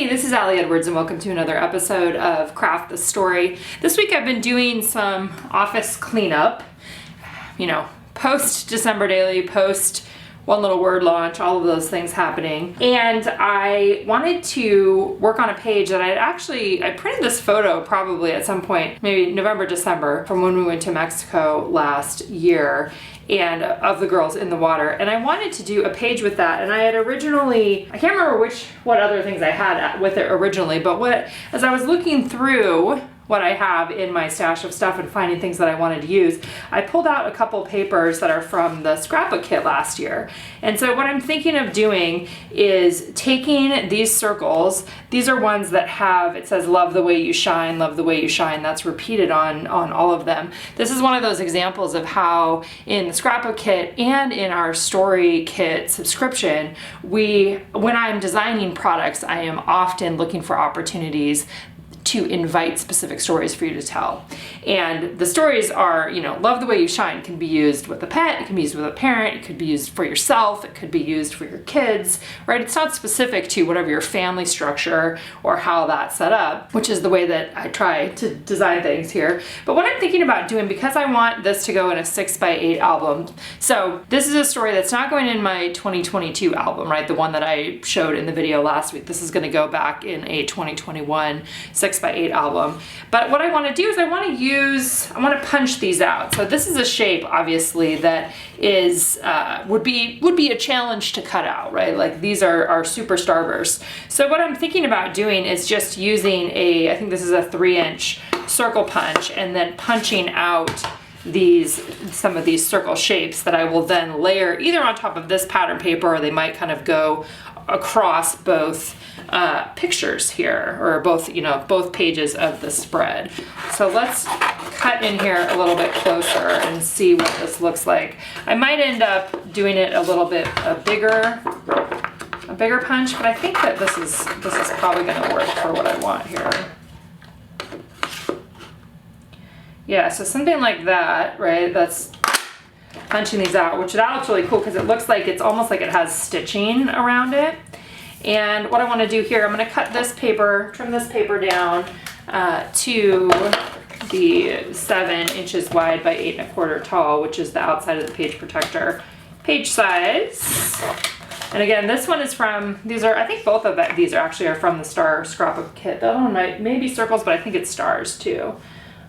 Hey, this is Allie Edwards and welcome to another episode of Craft the Story. This week I've been doing some office cleanup, post December Daily, post One Little Word launch, all of those things happening. And I wanted to work on a page that I printed this photo probably at some point, maybe November, December, from when we went to Mexico last year, and of the girls in the water. And I wanted to do a page with that. And I had originally, I can't remember what other things I had with it originally, but as I was looking through what I have in my stash of stuff and finding things that I wanted to use, I pulled out a couple papers that are from the Scrapbook kit last year. And so what I'm thinking of doing is taking these circles. These are ones that have, it says, love the way you shine, love the way you shine. That's repeated on all of them. This is one of those examples of how in the Scrapbook kit and in our Story Kit subscription, when I'm designing products, I am often looking for opportunities to invite specific stories for you to tell. And the stories are, love the way you shine can be used with a pet, it can be used with a parent, it could be used for yourself, it could be used for your kids, right? It's not specific to whatever your family structure or how that's set up, which is the way that I try to design things here. But what I'm thinking about doing, because I want this to go in a 6x8 album, so this is a story that's not going in my 2022 album, right? The one that I showed in the video last week. This is gonna go back in a 2021 6x8 album. But what I want to do is I want to punch these out. So this is a shape, obviously, that is would be a challenge to cut out, right? Like these are super starbursts. So what I'm thinking about doing is just using I think this is a 3-inch circle punch, and then punching out some of these circle shapes that I will then layer either on top of this pattern paper, or they might kind of go across both pictures here, or both pages of the spread. So let's cut in here a little bit closer and see what this looks like. I might end up doing it a little bit a bigger punch, but I think that this is probably going to work for what I want here. Yeah, so something like that, right? That's punching these out, which that looks really cool because it looks like it's almost like it has stitching around it. And what I want to do here, I'm going to cut this paper, trim this paper down to the 7 inches wide by 8 1/4 tall, which is the outside of the page protector page size. And again, this one is from, I think both of these are from the Star Scrapbook kit. The other one may be circles, but I think it's stars too.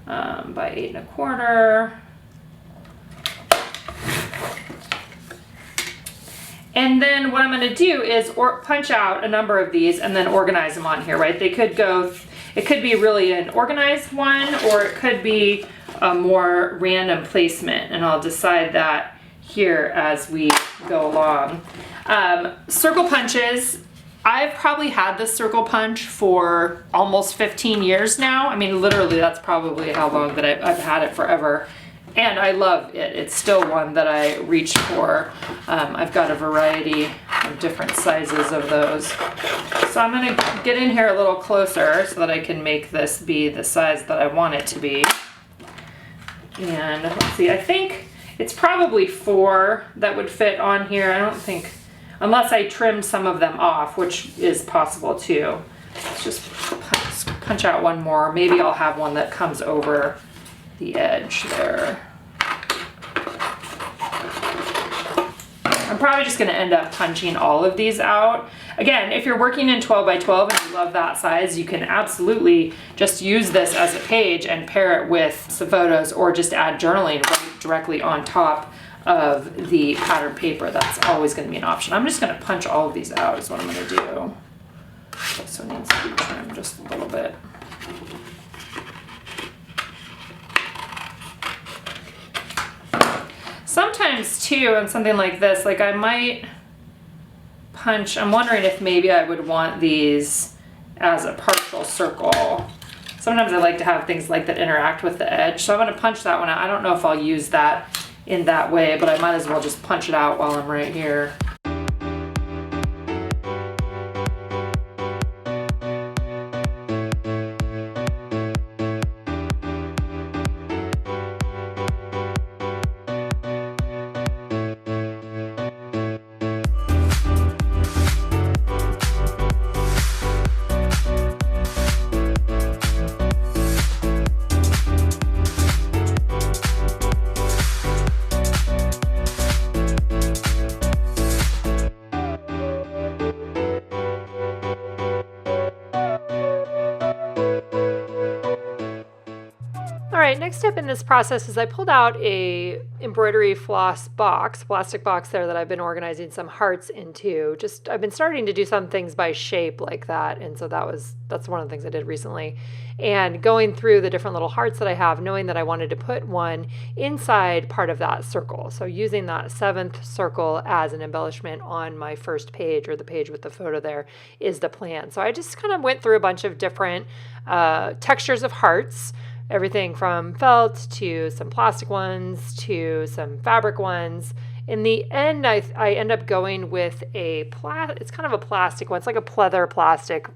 By 8 1/4. And then what I'm going to do is punch out a number of these and then organize them on here, right? It could be really an organized one, or it could be a more random placement, and I'll decide that here as we go along. Circle punches. I've probably had this circle punch for almost 15 years now. I mean, literally, that's probably how long that I've had it, forever. And I love it. It's still one that I reach for. I've got a variety of different sizes of those. So I'm going to get in here a little closer so that I can make this be the size that I want it to be. And let's see, I think it's probably 4 that would fit on here. I don't think, unless I trimmed some of them off, which is possible too. Let's just punch out one more. Maybe I'll have one that comes over the edge there. I'm probably just going to end up punching all of these out. Again, if you're working in 12 by 12 and you love that size, you can absolutely just use this as a page and pair it with some photos, or just add journaling right directly on top of the pattern paper. That's always going to be an option. I'm just going to punch all of these out is what I'm going to do. This one needs to be trimmed just a little bit. Sometimes too, on something like this, like I might punch, I'm wondering if maybe I would want these as a partial circle. Sometimes I like to have things like that interact with the edge. So I'm going to punch that one out. I don't know if I'll use that in that way, but I might as well just punch it out while I'm right here. right, next step in this process is I pulled out a embroidery floss box, plastic box there that I've been organizing some hearts into. I've been starting to do some things by shape like that, and so that's one of the things I did recently. And going through the different little hearts that I have, knowing that I wanted to put one inside part of that circle. So using that 7th circle as an embellishment on my first page, or the page with the photo there, is the plan. So I just kind of went through a bunch of different textures of hearts. Everything from felt to some plastic ones to some fabric ones. In the end, I end up going with it's kind of a plastic one. It's like a pleather plastic.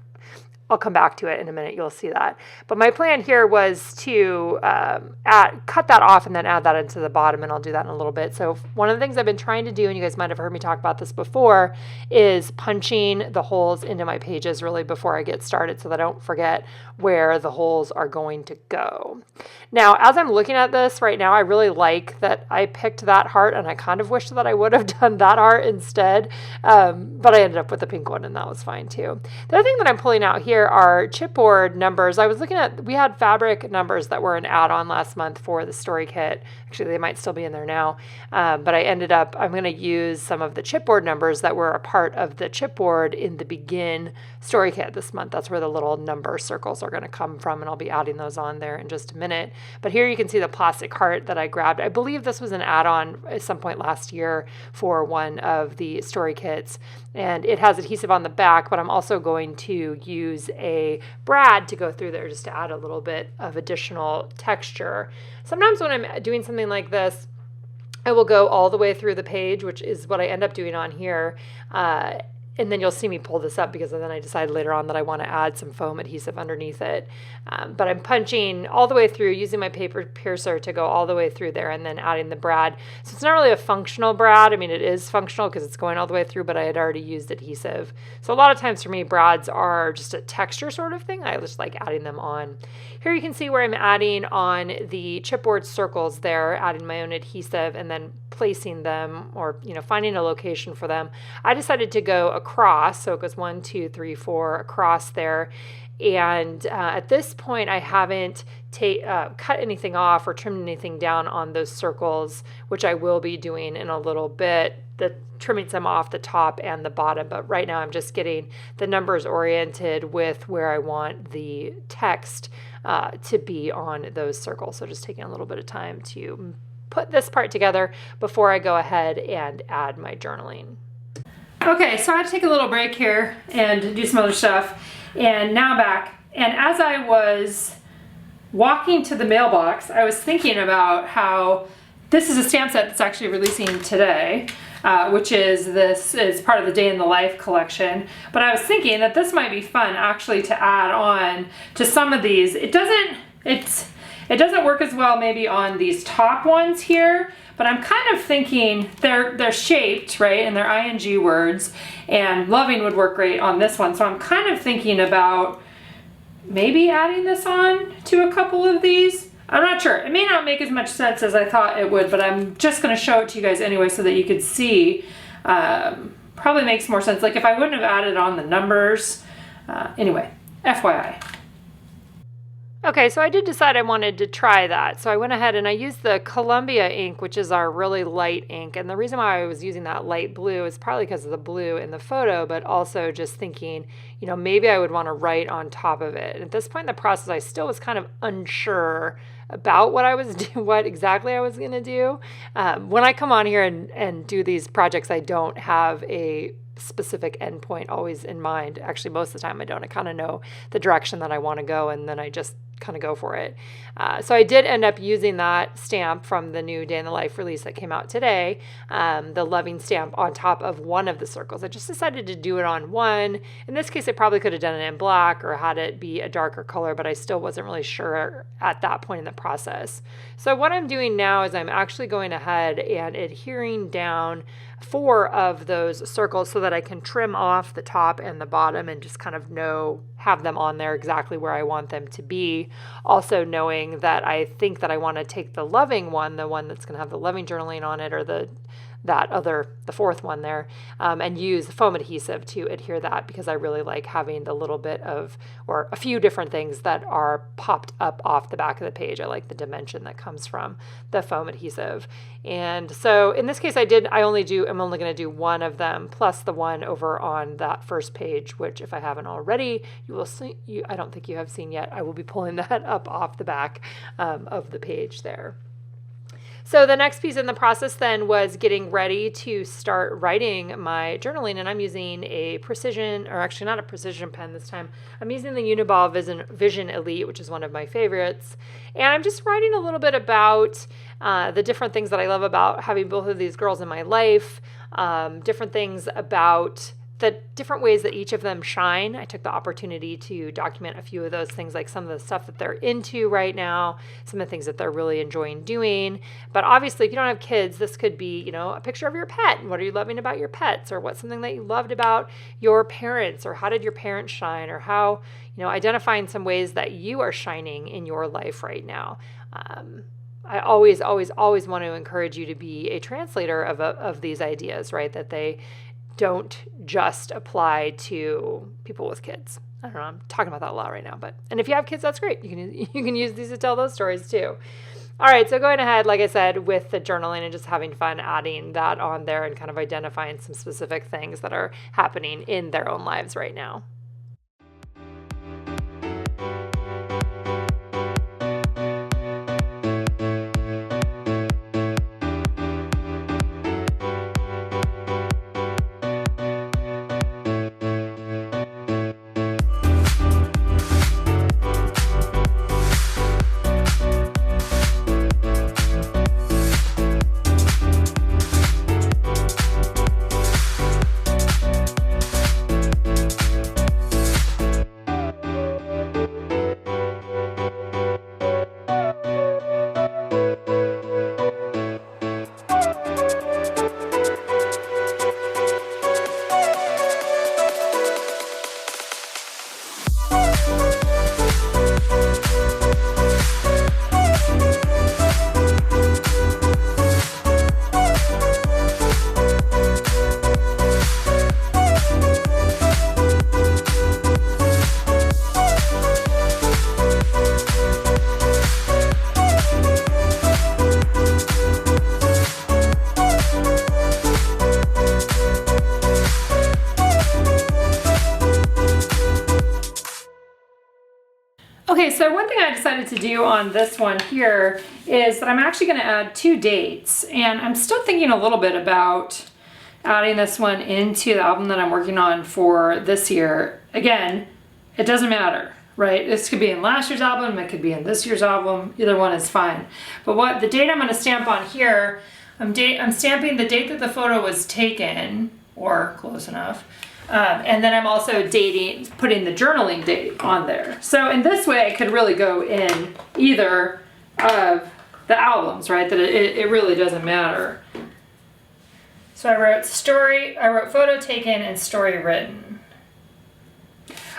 I'll come back to it in a minute. You'll see that. But my plan here was to cut that off and then add that into the bottom, and I'll do that in a little bit. So one of the things I've been trying to do, and you guys might have heard me talk about this before, is punching the holes into my pages really before I get started so that I don't forget where the holes are going to go. Now, as I'm looking at this right now, I really like that I picked that heart, and I kind of wish that I would have done that heart instead, but I ended up with the pink one, and that was fine too. The other thing that I'm pulling out here are chipboard numbers. I was looking at, we had fabric numbers that were an add-on last month for the story kit. Actually, they might still be in there now, but I'm going to use some of the chipboard numbers that were a part of the chipboard in the Begin story kit this month. That's where the little number circles are going to come from, and I'll be adding those on there in just a minute. But here you can see the plastic heart that I grabbed. I believe this was an add-on at some point last year for one of the story kits, and it has adhesive on the back, but I'm also going to use a brad to go through there just to add a little bit of additional texture. Sometimes when I'm doing something like this, I will go all the way through the page, which is what I end up doing on here. And then you'll see me pull this up because then I decide later on that I want to add some foam adhesive underneath it. But I'm punching all the way through, using my paper piercer to go all the way through there, and then adding the brad. So it's not really a functional brad. I mean, it is functional because it's going all the way through, but I had already used adhesive. So a lot of times for me, brads are just a texture sort of thing. I just like adding them on. Here you can see where I'm adding on the chipboard circles there, adding my own adhesive and then placing them, or finding a location for them. I decided to go across, so it goes 1, 2, 3, 4 across there. And at this point, I haven't cut anything off or trimmed anything down on those circles, which I will be doing in a little bit, trimming some off the top and the bottom. But right now I'm just getting the numbers oriented with where I want the text to be on those circles. So just taking a little bit of time to put this part together before I go ahead and add my journaling. Okay, so I had to take a little break here and do some other stuff, and now I'm back. And as I was walking to the mailbox, I was thinking about how this is a stamp set that's actually releasing today, which is part of the Day in the Life collection. But I was thinking that this might be fun actually to add on to some of these. It doesn't work as well maybe on these top ones here, but I'm kind of thinking they're shaped, right, and they're ing words, and loving would work great on this one. So I'm kind of thinking about maybe adding this on to a couple of these. I'm not sure. It may not make as much sense as I thought it would, but I'm just going to show it to you guys anyway so that you could see. Probably makes more sense. Like if I wouldn't have added on the numbers. Anyway, FYI. Okay, so I did decide I wanted to try that. So I went ahead and I used the Columbia ink, which is our really light ink. And the reason why I was using that light blue is probably because of the blue in the photo, but also just thinking, maybe I would want to write on top of it. And at this point in the process, I still was kind of unsure about what exactly I was going to do. When I come on here and do these projects, I don't have a specific endpoint always in mind. Actually, most of the time I don't. I kind of know the direction that I want to go, and then I just kind of go for it. So I did end up using that stamp from the new Day in the Life release that came out today, the loving stamp on top of one of the circles. I just decided to do it on one. In this case, I probably could have done it in black or had it be a darker color, but I still wasn't really sure at that point in the process. So what I'm doing now is I'm actually going ahead and adhering down 4 of those circles so that I can trim off the top and the bottom and just kind of have them on there exactly where I want them to be. Also knowing that I think that I want to take the loving one, the one that's going to have the loving journaling on it, or the the fourth one there, and use foam adhesive to adhere that, because I really like having the little bit of, or a few different things that are popped up off the back of the page. I like the dimension that comes from the foam adhesive. And so in this case, I'm only going to do one of them, plus the one over on that first page, which if I haven't already, you will see, I don't think you have seen yet, I will be pulling that up off the back of the page there. So the next piece in the process then was getting ready to start writing my journaling, and I'm using a precision, or actually not a precision pen this time. I'm using the Uniball Vision Elite, which is one of my favorites. And I'm just writing a little bit about the different things that I love about having both of these girls in my life, different things about the different ways that each of them shine. I took the opportunity to document a few of those things, like some of the stuff that they're into right now, some of the things that they're really enjoying doing. But obviously, if you don't have kids, this could be, a picture of your pet. What are you loving about your pets? Or what's something that you loved about your parents? Or how did your parents shine? Or how, identifying some ways that you are shining in your life right now. I always want to encourage you to be a translator of these ideas, right? That they don't just apply to people with kids. I don't know, I'm talking about that a lot right now, and if you have kids, that's great. You can use these to tell those stories too. All right, so going ahead, like I said, with the journaling and just having fun adding that on there and kind of identifying some specific things that are happening in their own lives right now. Okay, so one thing I decided to do on this one here is that I'm actually going to add 2 dates, and I'm still thinking a little bit about adding this one into the album that I'm working on for this year. Again, it doesn't matter, right? This could be in last year's album, it could be in this year's album, either one is fine. But what the date I'm going to stamp on here, I'm stamping the date that the photo was taken, or close enough. And then I'm also putting the journaling date on there. So in this way, it could really go in either of the albums, right? That it really doesn't matter. So I wrote photo taken and story written.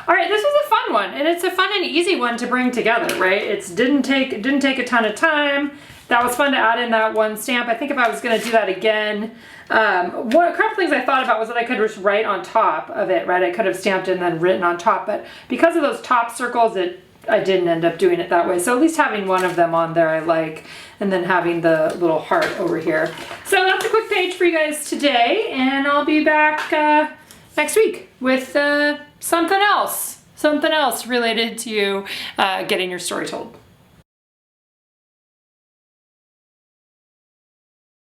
All right, this was a fun one, and it's a fun and easy one to bring together, right? It didn't take a ton of time. That was fun to add in that one stamp. I think if I was going to do that again, a couple things I thought about was that I could just write on top of it, right? I could have stamped and then written on top, but because of those top circles, I didn't end up doing it that way. So at least having one of them on there I like, and then having the little heart over here. So that's a quick page for you guys today, and I'll be back next week with something else related to getting your story told.